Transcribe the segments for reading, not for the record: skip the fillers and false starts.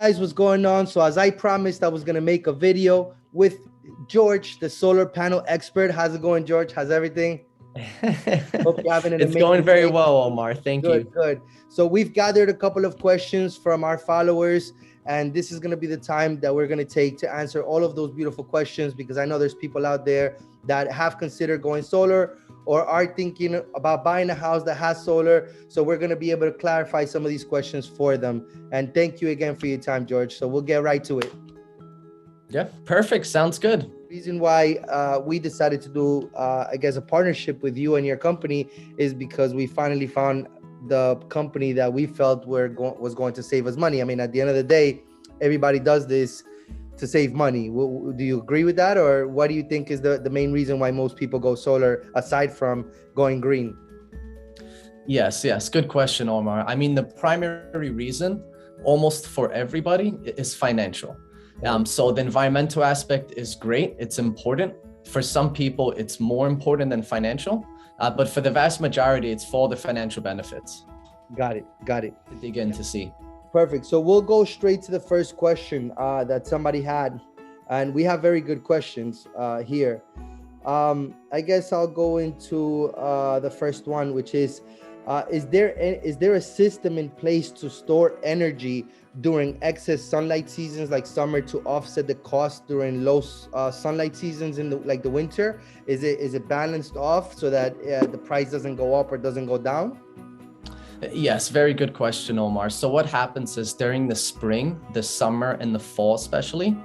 Guys, what's going on? So as I promised, I was gonna make a video with George, the solar panel expert. How's it going, George? How's everything? Hope you're having an It's amazing going very day. well, Omar. Thank Good, you. good. So we've gathered a couple of questions from our followers, and this is gonna be the time that we're gonna take to answer all of those beautiful questions, because I know there's people out there that have considered going solar or are thinking about buying a house that has solar. So we're going to be able to clarify some of these questions for them. And thank you again for your time, George. So we'll get right to it. Yeah, perfect. Sounds good. The reason why we decided to do, I guess, a partnership with you and your company is because we finally found the company that we felt was going to save us money. I mean, at the end of the day, everybody does this to save money. Do you agree with that? Or what do you think is the main reason why most people go solar, aside from going green? Yes. Good question, Omar. I mean, the primary reason almost for everybody is financial. So the environmental aspect is great. It's important. For some people, it's more important than financial. But for the vast majority, it's for the financial benefits. Got it. To dig in to see. Perfect. So we'll go straight to the first question that somebody had, and we have very good questions here. I guess I'll go into the first one, which is there a system in place to store energy during excess sunlight seasons like summer to offset the cost during low sunlight seasons in the winter? Is it balanced off so that the price doesn't go up or doesn't go down? Yes, very good question, Omar. So what happens is during the spring, the summer, and the fall especially,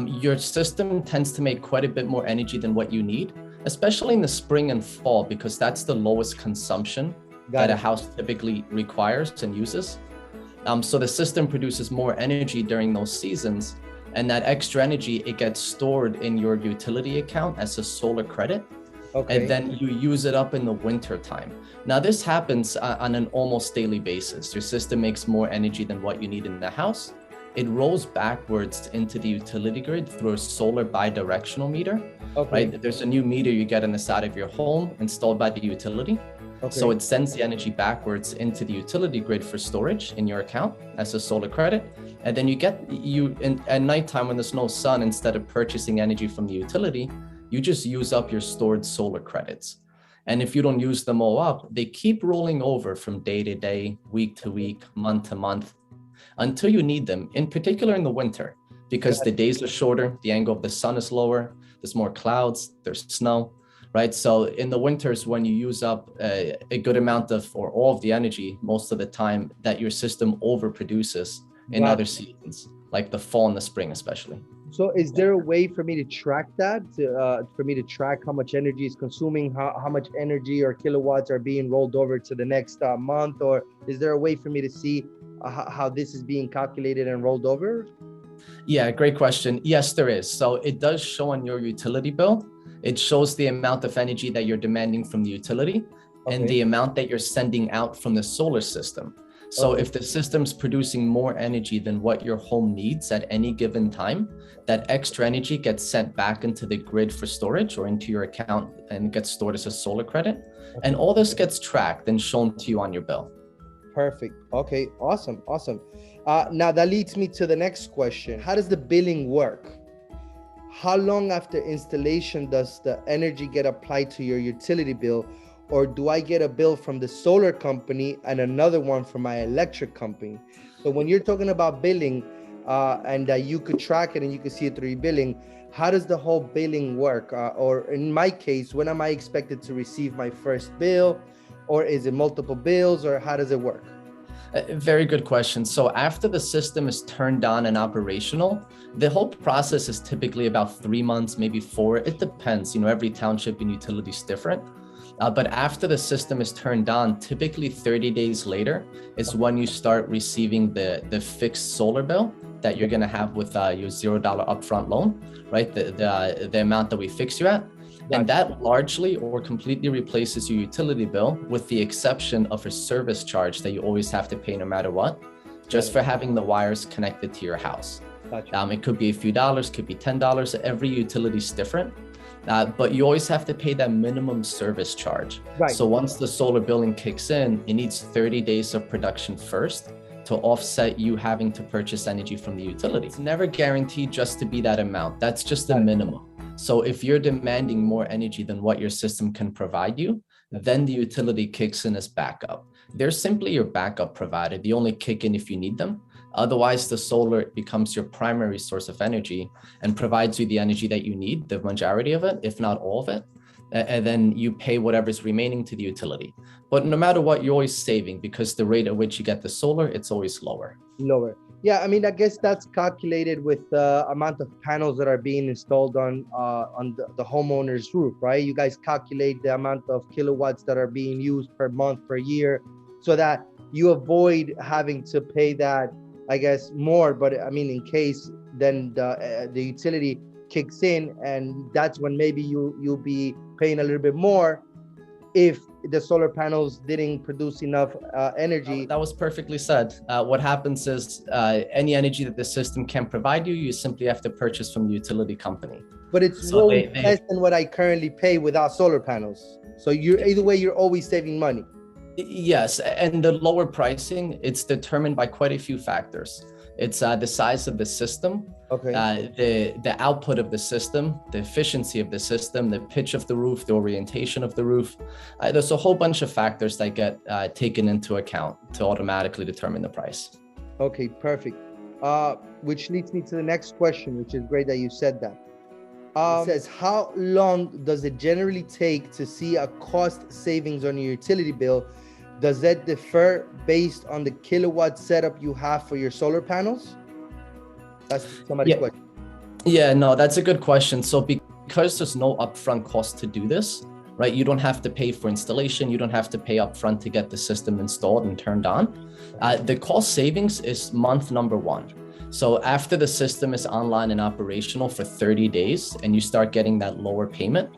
your system tends to make quite a bit more energy than what you need, especially in the spring and fall, because that's the lowest consumption that a house typically requires and uses. So the system produces more energy during those seasons, and that extra energy, it gets stored in your utility account as a solar credit. Okay. And then you use it up in the winter time. Now this happens on an almost daily basis. Your system makes more energy than what you need in the house. It rolls backwards into the utility grid through a solar bi-directional meter. Okay. Right? There's a new meter you get on the side of your home installed by the utility. Okay. So it sends the energy backwards into the utility grid for storage in your account as a solar credit. And then at nighttime when there's no sun, instead of purchasing energy from the utility, you just use up your stored solar credits. And if you don't use them all up, they keep rolling over from day to day, week to week, month to month, until you need them, in particular in the winter, because the days are shorter, the angle of the sun is lower, there's more clouds, there's snow, right? So in the winters, when you use up a good amount of, or all of the energy, most of the time that your system overproduces in other seasons, like the fall and the spring especially. So is there a way for me to track that, for me to track how much energy is consuming, how much energy or kilowatts are being rolled over to the next month? Or is there a way for me to see how this is being calculated and rolled over? Yeah, great question. Yes, there is. So it does show on your utility bill. It shows the amount of energy that you're demanding from the utility and the amount that you're sending out from the solar system. So if the system's producing more energy than what your home needs at any given time, that extra energy gets sent back into the grid for storage or into your account and gets stored as a solar credit. And all this gets tracked and shown to you on your bill. Perfect. Okay, awesome. Now that leads me to the next question. How does the billing work? How long after installation does the energy get applied to your utility bill? Or do I get a bill from the solar company and another one from my electric company? So when you're talking about billing and that you could track it and you could see it through your billing, how does the whole billing work? Or in my case, when am I expected to receive my first bill? Or is it multiple bills, or how does it work? Very good question. So after the system is turned on and operational, the whole process is typically about 3 months, maybe 4. It depends, every township and utility is different. But after the system is turned on, typically 30 days later is when you start receiving the fixed solar bill that you're going to have with your $0 upfront loan, right? The amount that we fix you at. And that largely or completely replaces your utility bill, with the exception of a service charge that you always have to pay no matter what, just for having the wires connected to your house. It could be a few dollars, could be $10. Every utility is different. But you always have to pay that minimum service charge. So once the solar billing kicks in, it needs 30 days of production first to offset you having to purchase energy from the utility. It's never guaranteed just to be that amount. That's just the minimum. So if you're demanding more energy than what your system can provide you, then the utility kicks in as backup. They're simply your backup provider. They only kick in if you need them. Otherwise, the solar becomes your primary source of energy and provides you the energy that you need, the majority of it, if not all of it. And then you pay whatever's remaining to the utility. But no matter what, you're always saving because the rate at which you get the solar, it's always lower. Lower. Yeah, I mean, I guess that's calculated with the amount of panels that are being installed on the homeowner's roof, right? You guys calculate the amount of kilowatts that are being used per month, per year, so that you avoid having to pay that, I guess, more. But I mean, in case then the utility kicks in, and that's when maybe you'll be paying a little bit more if the solar panels didn't produce enough energy. That was perfectly said. What happens is any energy that the system can provide you, you simply have to purchase from the utility company. But it's less than what I currently pay without solar panels. So either way, you're always saving money. Yes, and the lower pricing, it's determined by quite a few factors. It's the size of the system, the output of the system, the efficiency of the system, the pitch of the roof, the orientation of the roof. There's a whole bunch of factors that get taken into account to automatically determine the price. Okay, perfect. Which leads me to the next question, which is great that you said that. It says, how long does it generally take to see a cost savings on your utility bill? Does that differ based on the kilowatt setup you have for your solar panels? That's somebody's question. Yeah, no, that's a good question. So because there's no upfront cost to do this, right? You don't have to pay for installation. You don't have to pay upfront to get the system installed and turned on. The cost savings is month number 1. So after the system is online and operational for 30 days and you start getting that lower payment,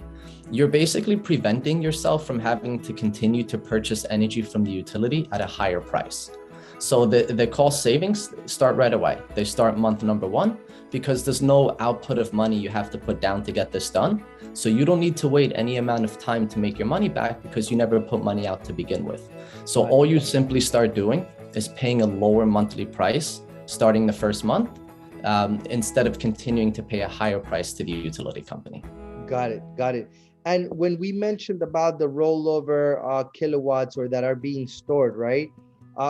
you're basically preventing yourself from having to continue to purchase energy from the utility at a higher price. So the cost savings start right away. They start month number 1 because there's no output of money you have to put down to get this done. So you don't need to wait any amount of time to make your money back because you never put money out to begin with. So all you simply start doing is paying a lower monthly price starting the first month instead of continuing to pay a higher price to the utility company. Got it. And when we mentioned about the rollover kilowatts or that are being stored, right?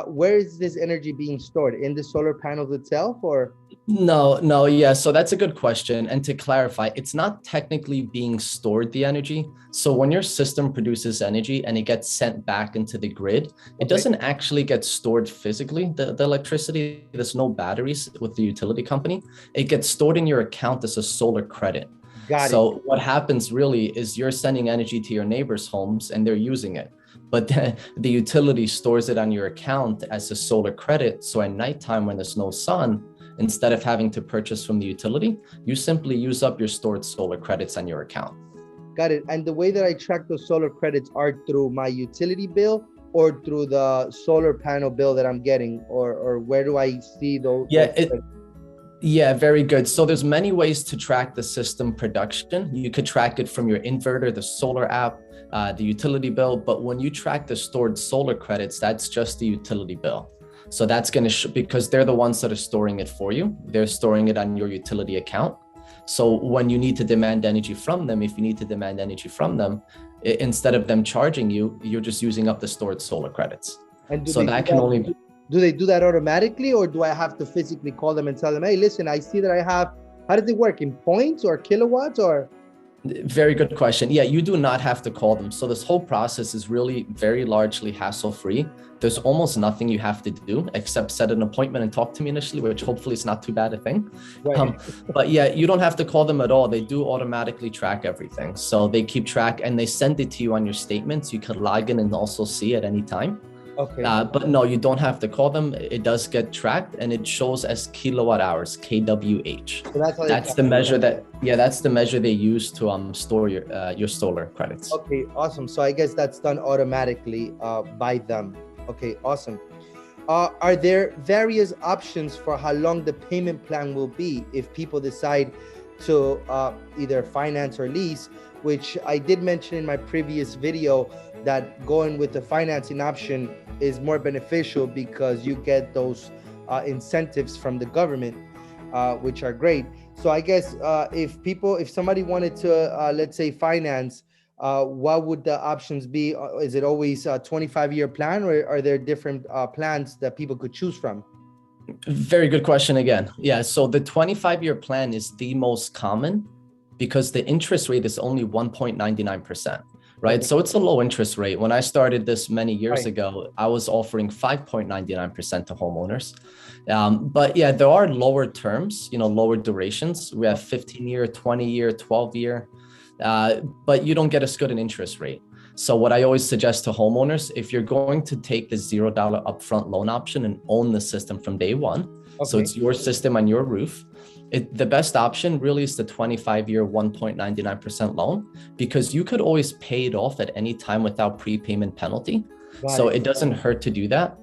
Where is this energy being stored? In the solar panels itself, or? No, yeah. So that's a good question. And to clarify, it's not technically being stored, the energy. So when your system produces energy and it gets sent back into the grid, it doesn't actually get stored physically, the electricity. There's no batteries with the utility company. It gets stored in your account as a solar credit. So what happens really is you're sending energy to your neighbors' homes and they're using it. But the utility stores it on your account as a solar credit. So at nighttime when there's no sun, instead of having to purchase from the utility, you simply use up your stored solar credits on your account. Got it. And the way that I track those solar credits are through my utility bill or through the solar panel bill that I'm getting, or where do I see those? Yeah, very good. So there's many ways to track the system production. You could track it from your inverter, the solar app, the utility bill. But when you track the stored solar credits, that's just the utility bill. So that's going to because they're the ones that are storing it for you. They're storing it on your utility account. So when you need to demand energy from them, if you need to demand energy from them, instead of them charging you, you're just using up the stored solar credits. And so that can only... Do they do that automatically, or do I have to physically call them and tell them, hey, listen, I see that I have, how does it work, in points or kilowatts or? Very good question. Yeah, you do not have to call them. So this whole process is really very largely hassle-free. There's almost nothing you have to do except set an appointment and talk to me initially, which hopefully is not too bad a thing. Right. But yeah, you don't have to call them at all. They do automatically track everything. So they keep track and they send it to you on your statements. You could log in and also see at any time. Okay. But no, you don't have to call them. It does get tracked and it shows as kilowatt hours, kWh. So that's the measure that's the measure they use to store your solar credits. Okay, awesome. So I guess that's done automatically by them. Okay, awesome. Are there various options for how long the payment plan will be if people decide to either finance or lease, which I did mention in my previous video, that going with the financing option is more beneficial because you get those incentives from the government, which are great. So I guess if somebody wanted to, let's say, finance, what would the options be? Is it always a 25-year plan, or are there different plans that people could choose from? Very good question again. Yeah, so the 25-year plan is the most common because the interest rate is only 1.99%, right? Okay. So it's a low interest rate. When I started this many years Right. ago, I was offering 5.99% to homeowners. But yeah, there are lower terms, lower durations. We have 15-year, 20-year, 12-year, but you don't get as good an interest rate. So what I always suggest to homeowners, if you're going to take the $0 upfront loan option and own the system from day one, so Okay. it's your system on your roof, the best option really is the 25-year 1.99% loan, because you could always pay it off at any time without prepayment penalty. Got So it. it doesn't hurt to do that.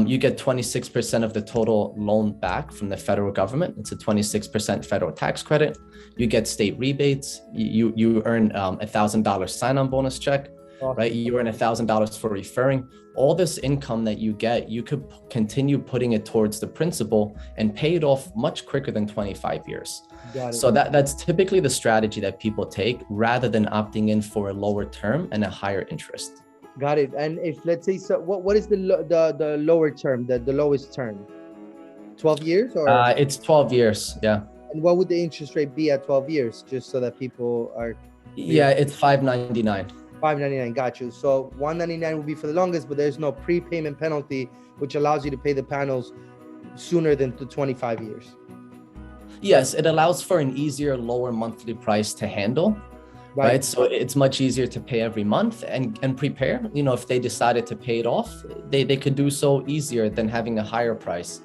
You get 26% of the total loan back from the federal government. It's a 26% federal tax credit. You get state rebates. You earn a $1,000 sign-on bonus check. Awesome. Right? You earn $1,000 for referring. All this income that you get, you could continue putting it towards the principal and pay it off much quicker than 25 years. Got it. So that's typically the strategy that people take rather than opting in for a lower term and a higher interest. Got it. And if, let's say, so what is the lower term, the lowest term? 12 years or? It's 12 years. Yeah. And what would the interest rate be at 12 years, just so that people are? Yeah, it's 5.99. 5.99. Got you. So 1.99 would be for the longest, but there's no prepayment penalty, which allows you to pay the panels sooner than the 25 years. Yes, it allows for an easier, lower monthly price to handle. Right. So it's much easier to pay every month and prepare. If they decided to pay it off, they could do so easier than having a higher price.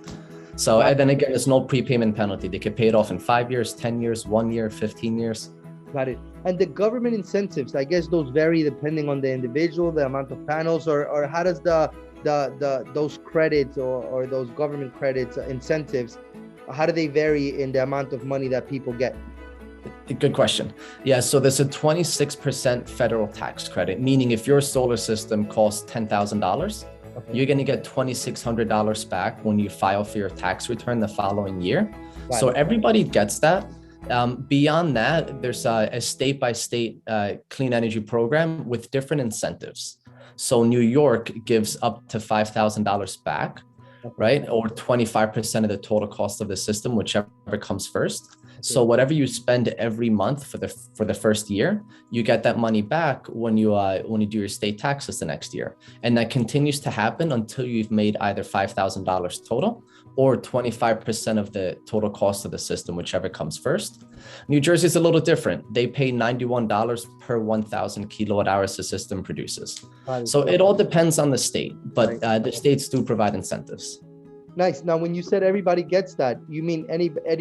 So, and then again, there's no prepayment penalty. They could pay it off in 5 years, 10 years, 1 year, 15 years. Got it. And the government incentives, I guess those vary depending on the individual, the amount of panels, or how does those credits or those government credits, incentives, how do they vary in the amount of money that people get? Good question. Yeah, so there's a 26% federal tax credit, meaning if your solar system costs $10,000, Okay. you're going to get $2,600 back when you file for your tax return the following year. Got So it. everybody gets that. Beyond that, there's a state-by-state clean energy program with different incentives. So New York gives up to $5,000 back, right? Or 25% of the total cost of the system, whichever comes first. So whatever you spend every month for the first year, you get that money back when you do your state taxes the next year. And that continues to happen until you've made either $5,000 total or 25% of the total cost of the system, whichever comes first. New Jersey is a little different. They pay $91 per 1,000 kilowatt hours the system produces. So it all depends on the state, but the states do provide incentives. Nice. Now, when you said everybody gets that, you mean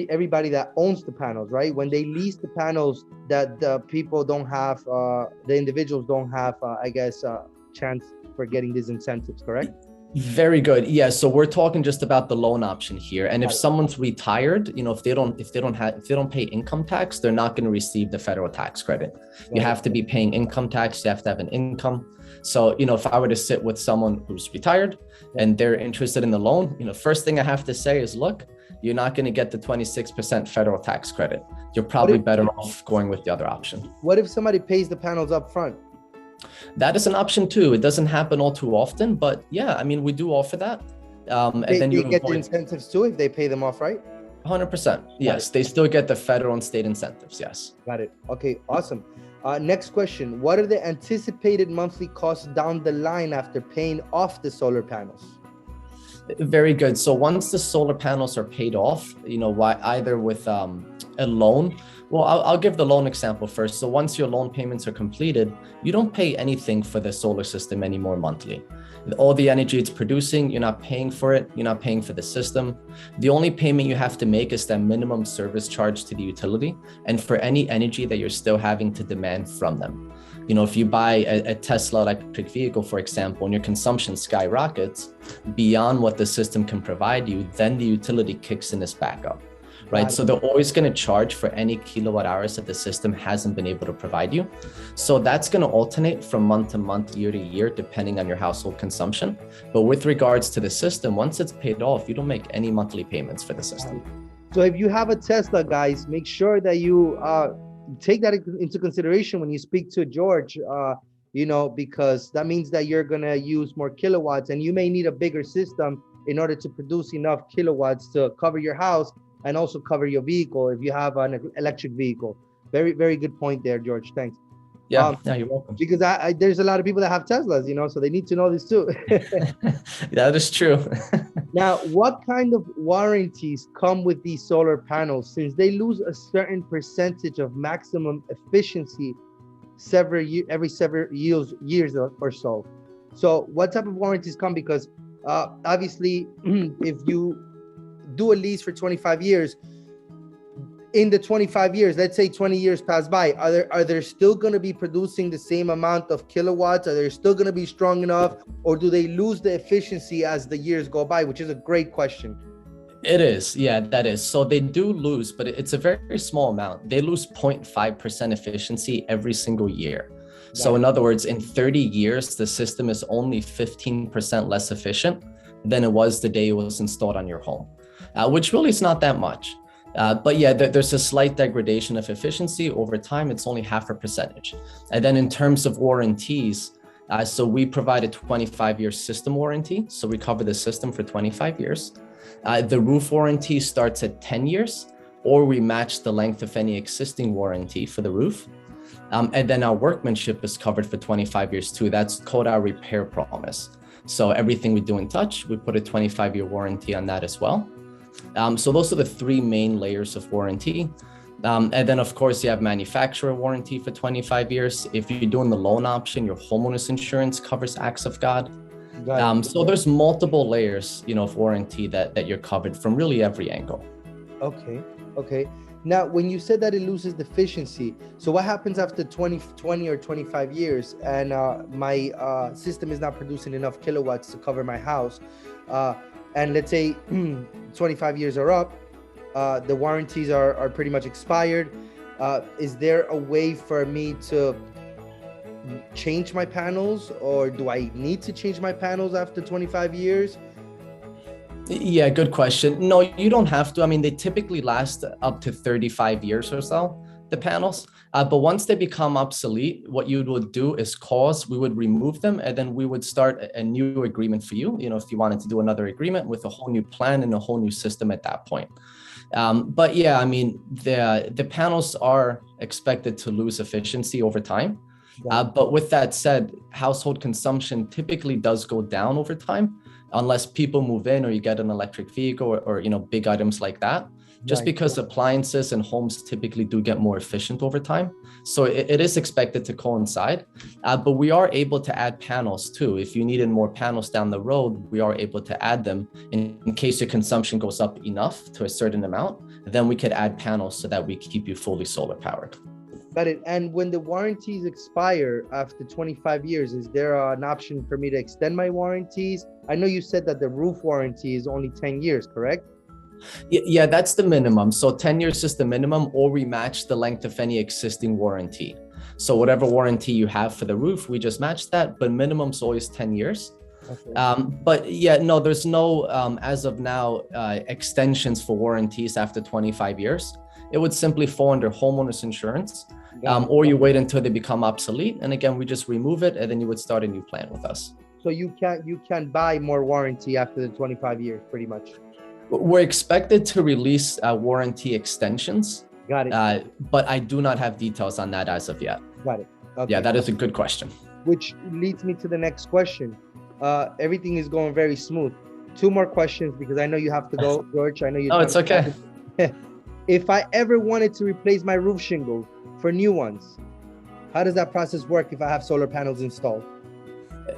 everybody that owns the panels, right? When they lease the panels, that the people don't have, the individuals don't have, I guess, chance for getting these incentives, correct? Very good. Yeah. So we're talking just about the loan option here. And if someone's retired, if they don't pay income tax, they're not going to receive the federal tax credit. You have to be paying income tax. You have to have an income. So, if I were to sit with someone who's retired and they're interested in the loan, first thing I have to say is, look, you're not going to get the 26% federal tax credit. You're probably better off going with the other option. What if somebody pays the panels up front? That is an option too. It doesn't happen all too often, but yeah, we do offer that. And then you get the incentives too if they pay them off, right? 100%. Yes, they still get the federal and state incentives. Yes. Got it. Okay, awesome. Next question. What are the anticipated monthly costs down the line after paying off the solar panels? Very good. So once the solar panels are paid off, either with a loan. Well, I'll give the loan example first. So once your loan payments are completed, you don't pay anything for the solar system anymore monthly. All the energy it's producing, you're not paying for it. You're not paying for the system. The only payment you have to make is that minimum service charge to the utility and for any energy that you're still having to demand from them. If you buy a Tesla electric vehicle, for example, and your consumption skyrockets beyond what the system can provide you, then the utility kicks in its backup. right? Got So it. they're always going to charge for any kilowatt hours that the system hasn't been able to provide you. So that's going to alternate from month to month, year to year, depending on your household consumption. But with regards to the system, once it's paid off, you don't make any monthly payments for the system. So if you have a Tesla, guys, make sure that you take that into consideration when you speak to George, because that means that you're going to use more kilowatts, and you may need a bigger system in order to produce enough kilowatts to cover your house and also cover your vehicle if you have an electric vehicle. Very, very good point there, George. Thanks. Yeah, you're welcome. Because there's a lot of people that have Teslas, so they need to know this too. That is true. Now, what kind of warranties come with these solar panels, since they lose a certain percentage of maximum efficiency every several years or so? So what type of warranties come? Because obviously, if you do a lease for 25 years, in the 25 years, let's say 20 years pass by, are they still going to be producing the same amount of kilowatts? Are they still going to be strong enough, or do they lose the efficiency as the years go by? Which is a great question. It is. Yeah, that is. So they do lose, but it's a very small amount. They lose 0.5% efficiency every single year. So in other words, in 30 years, the system is only 15% less efficient than it was the day it was installed on your home, which really is not that much. But yeah, there's a slight degradation of efficiency over time. It's only 0.5%. And then in terms of warranties, so we provide a 25-year system warranty. So we cover the system for 25 years. The roof warranty starts at 10 years, or we match the length of any existing warranty for the roof. And then our workmanship is covered for 25 years too. That's called our repair promise. So everything we do in touch, we put a 25-year warranty on that as well. So those are the three main layers of warranty. And then of course you have manufacturer warranty for 25 years. If you're doing the loan option, your homeowner's insurance covers acts of God. So there's multiple layers, of warranty that you're covered from really every angle. Okay. Now, when you said that it loses the efficiency, so what happens after 20 or 25 years and my system is not producing enough kilowatts to cover my house? And let's say 25 years are up, the warranties are pretty much expired. Is there a way for me to change my panels, or do I need to change my panels after 25 years? Yeah, good question. No, you don't have to. I mean, they typically last up to 35 years or so, the panels. But once they become obsolete, what you would do is we would remove them, and then we would start a new agreement for you, if you wanted to do another agreement with a whole new plan and a whole new system at that point. But yeah, I mean, the panels are expected to lose efficiency over time. But with that said, household consumption typically does go down over time, unless people move in or you get an electric vehicle or big items like that. Just because appliances and homes typically do get more efficient over time. So it is expected to coincide, but we are able to add panels too. If you needed more panels down the road, we are able to add them in case your consumption goes up enough to a certain amount, then we could add panels so that we keep you fully solar powered. Got it. And when the warranties expire after 25 years, is there an option for me to extend my warranties? I know you said that the roof warranty is only 10 years, correct? Yeah, that's the minimum. So 10 years is the minimum, or we match the length of any existing warranty. So whatever warranty you have for the roof, we just match that, but minimum's always 10 years. Okay. But yeah, no, there's no, as of now, extensions for warranties after 25 years. It would simply fall under homeowner's insurance, or you wait until they become obsolete. And again, we just remove it, and then you would start a new plan with us. So you can buy more warranty after the 25 years, pretty much. We're expected to release warranty extensions. Got it. But I do not have details on that as of yet. Got it. Okay. Yeah, that is a good question. Which leads me to the next question. Everything is going very smooth. Two more questions because I know you have to go, George. I know you. Oh, it's okay. If I ever wanted to replace my roof shingle for new ones, how does that process work if I have solar panels installed?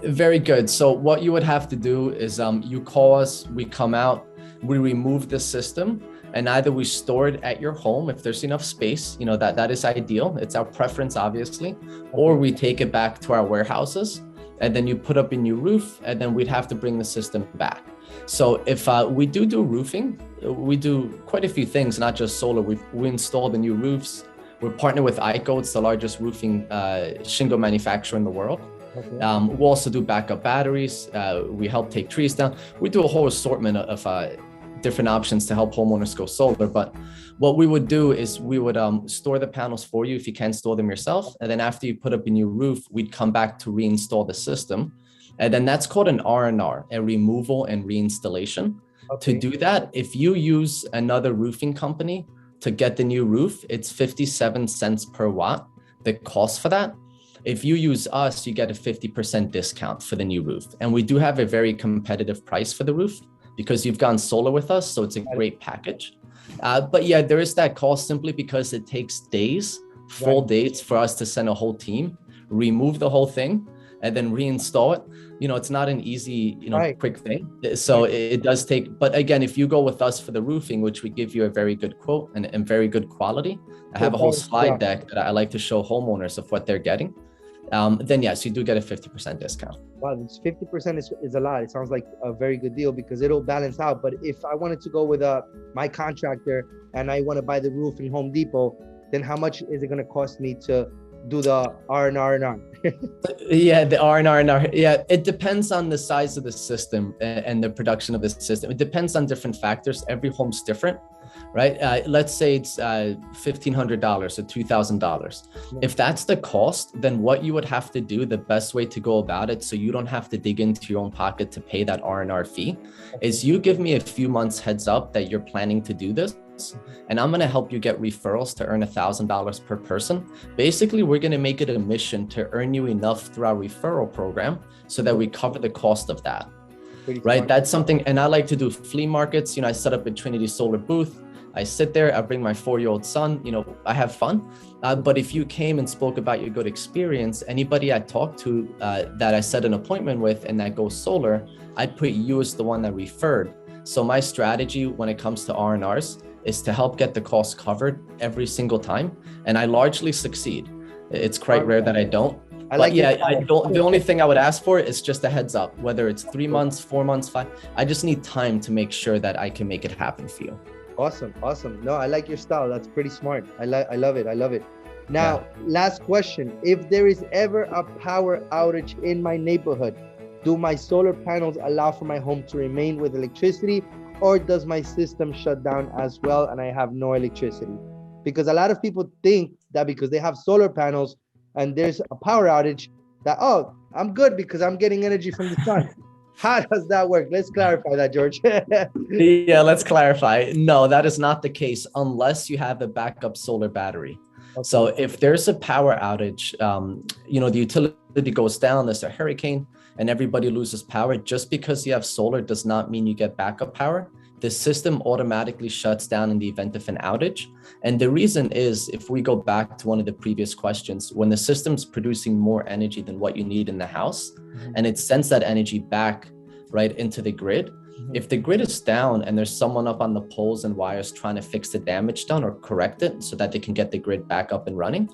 Very good. So what you would have to do is you call us, we come out, we remove the system, and either we store it at your home if there's enough space, that is ideal. It's our preference, obviously, or we take it back to our warehouses, and then you put up a new roof, and then we'd have to bring the system back. So if we do roofing, we do quite a few things, not just solar. We install the new roofs. We're partnered with ICO. It's the largest roofing shingle manufacturer in the world. Okay. We also do backup batteries. We help take trees down. We do a whole assortment of different options to help homeowners go solar. But what we would do is we would store the panels for you if you can't store them yourself. And then after you put up a new roof, we'd come back to reinstall the system. And then that's called an R&R, a removal and reinstallation. Okay. To do that, if you use another roofing company to get the new roof, it's 57 cents per watt, the cost for that. If you use us, you get a 50% discount for the new roof. And we do have a very competitive price for the roof because you've gone solar with us, so it's a great package. But yeah, there is that cost simply because it takes days, full days for us to send a whole team, remove the whole thing, and then reinstall it. It's not an easy, quick thing. So it does take, but again, if you go with us for the roofing, which we give you a very good quote and very good quality, I have a whole slide deck that I like to show homeowners of what they're getting. Then yes, you do get a 50% discount. Wow, 50% is a lot. It sounds like a very good deal because it'll balance out. But if I wanted to go with my contractor and I want to buy the roof in Home Depot, then how much is it going to cost me to do the R&R? Yeah, the R&R. Yeah, it depends on the size of the system and the production of the system. It depends on different factors. Every home's different, right? Let's say it's $1,500 or $2,000. If that's the cost, then what you would have to do, the best way to go about it, so you don't have to dig into your own pocket to pay that R&R fee, is you give me a few months heads up that you're planning to do this. And I'm going to help you get referrals to earn $1,000 per person. Basically, we're going to make it a mission to earn you enough through our referral program so that we cover the cost of that. Right? That's something. And I like to do flea markets. I set up a Trinity Solar booth. I sit there, I bring my 4-year-old son, I have fun. But if you came and spoke about your good experience, anybody I talked to that I set an appointment with and that goes solar, I'd put you as the one that referred. So my strategy when it comes to R&Rs is to help get the cost covered every single time. And I largely succeed. It's quite rare that I don't. The only thing I would ask for is just a heads up, whether it's 3 months, 4 months, 5. I just need time to make sure that I can make it happen for you. Awesome. No, I like your style. That's pretty smart. I love it. Now, last question. If there is ever a power outage in my neighborhood, do my solar panels allow for my home to remain with electricity, or does my system shut down as well and I have no electricity? Because a lot of people think that because they have solar panels and there's a power outage, that, oh, I'm good because I'm getting energy from the sun. How does that work? Let's clarify that, George. Yeah, let's clarify. No, that is not the case unless you have a backup solar battery. Okay. So if there's a power outage, the utility goes down, there's a hurricane, and everybody loses power. Just because you have solar does not mean you get backup power. The system automatically shuts down in the event of an outage. And the reason is, if we go back to one of the previous questions, when the system's producing more energy than what you need in the house, and it sends that energy back right into the grid, if the grid is down and there's someone up on the poles and wires trying to fix the damage done or correct it so that they can get the grid back up and running,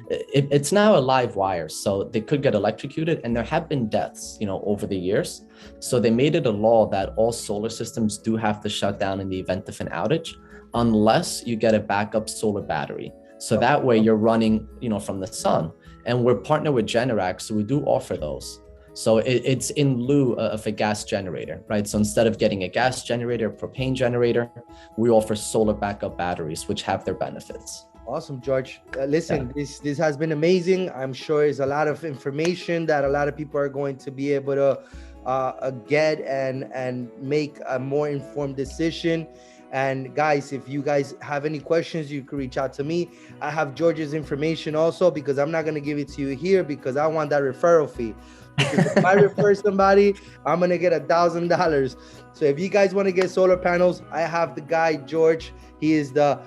it's now a live wire. So they could get electrocuted, and there have been deaths, over the years. So they made it a law that all solar systems do have to shut down in the event of an outage, unless you get a backup solar battery. So that way you're running, from the sun. And we're partnered with Generac, so we do offer those. So it's in lieu of a gas generator, right? So instead of getting a gas generator, propane generator, we offer solar backup batteries, which have their benefits. Awesome, George. Listen, this has been amazing. I'm sure there's a lot of information that a lot of people are going to be able to get and make a more informed decision. And guys, if you guys have any questions, you can reach out to me. I have George's information also, because I'm not going to give it to you here because I want that referral fee. Because if I refer somebody, I'm going to get $1,000. So if you guys want to get solar panels, I have the guy, George. He is the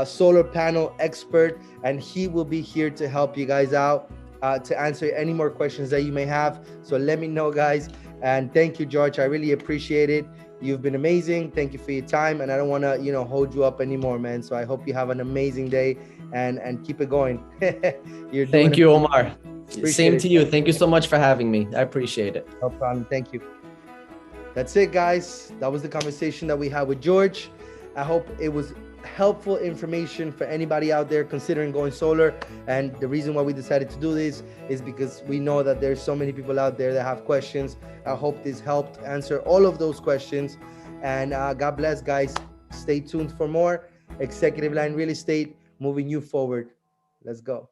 solar panel expert, and he will be here to help you guys out, to answer any more questions that you may have. So let me know, guys. And thank you, George. I really appreciate it. You've been amazing. Thank you for your time. And I don't want to, hold you up anymore, man. So I hope you have an amazing day and keep it going. Thank you, Omar. Same to you. Thank you so much for having me. I appreciate it. No problem. Thank you. That's it, guys. That was the conversation that we had with George. I hope it was helpful information for anybody out there considering going solar. And the reason why we decided to do this is because we know that there's so many people out there that have questions. I hope this helped answer all of those questions. And God bless, guys. Stay tuned for more Executive Line Real Estate, moving you forward. Let's go.